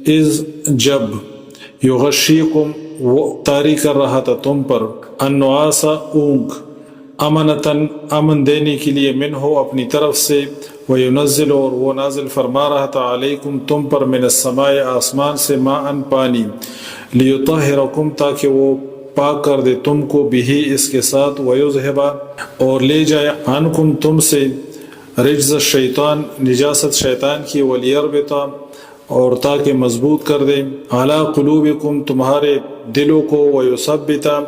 از جب یغشیکم وہ طاری کر رہا تھا تم پر النعاسا اونگ امنتاً امن دینے کے لیے منہ اپنی طرف سے وینزل اور وہ نازل فرما رہا تھا علیکم تم پر من السماء آسمان سے ماء پانی لیطہرکم تاکہ وہ پاک کر دے تم کو بھی اس کے ساتھ ویذہبا اور لے جائے عنکم تم سے رجز الشیطان نجاست شیطان کی ولیربطا اور تاکہ مضبوط کر دے علی قلوبکم تمہارے دلوں کو ویثبتا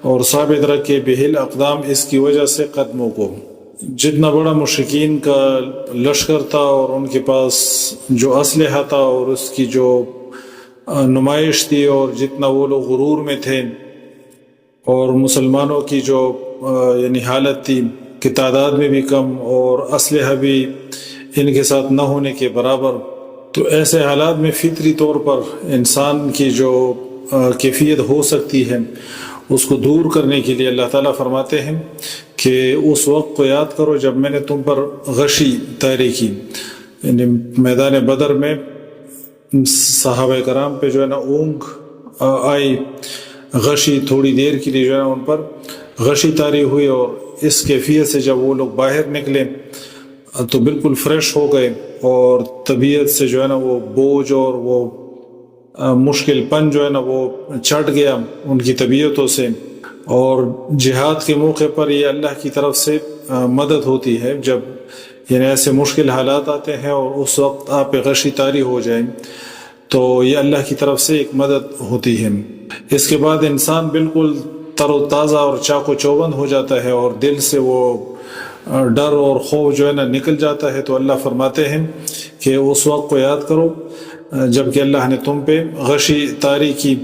اور ثابت رکھے بہ الاقدام اس کی وجہ سے قدموں کو۔ جتنا بڑا مشرکین کا لشکر تھا اور ان کے پاس جو اسلحہ تھا اور اس کی جو نمائش تھی اور جتنا وہ لوگ غرور میں تھے اور مسلمانوں کی جو یعنی حالت تھی کہ تعداد میں بھی کم اور اسلحہ بھی ان کے ساتھ نہ ہونے کے برابر، تو ایسے حالات میں فطری طور پر انسان کی جو کیفیت ہو سکتی ہے اس کو دور کرنے کے لیے اللہ تعالیٰ فرماتے ہیں کہ اس وقت کو یاد کرو جب میں نے تم پر غشی طاری کی، یعنی میدان بدر میں صحابہ کرام پہ جو ہے نا اونگ آئی، غشی تھوڑی دیر کے لیے جو ہے نا ان پر غشی طاری ہوئی، اور اس کیفیت سے جب وہ لوگ باہر نکلے تو بالکل فریش ہو گئے اور طبیعت سے جو ہے نا وہ بوجھ اور وہ مشکل پن جو ہے نا وہ چٹ گیا ان کی طبیعتوں سے۔ اور جہاد کے موقع پر یہ اللہ کی طرف سے مدد ہوتی ہے، جب یعنی ایسے مشکل حالات آتے ہیں اور اس وقت آپ پہ غشی طاری ہو جائیں تو یہ اللہ کی طرف سے ایک مدد ہوتی ہے۔ اس کے بعد انسان بالکل تر و تازہ اور چاق و چوبند ہو جاتا ہے اور دل سے وہ ڈر اور خوف جو ہے نا نکل جاتا ہے۔ تو اللہ فرماتے ہیں کہ اس وقت کو یاد کرو جب کہ اللہ نے تم پہ غشی طاری کی۔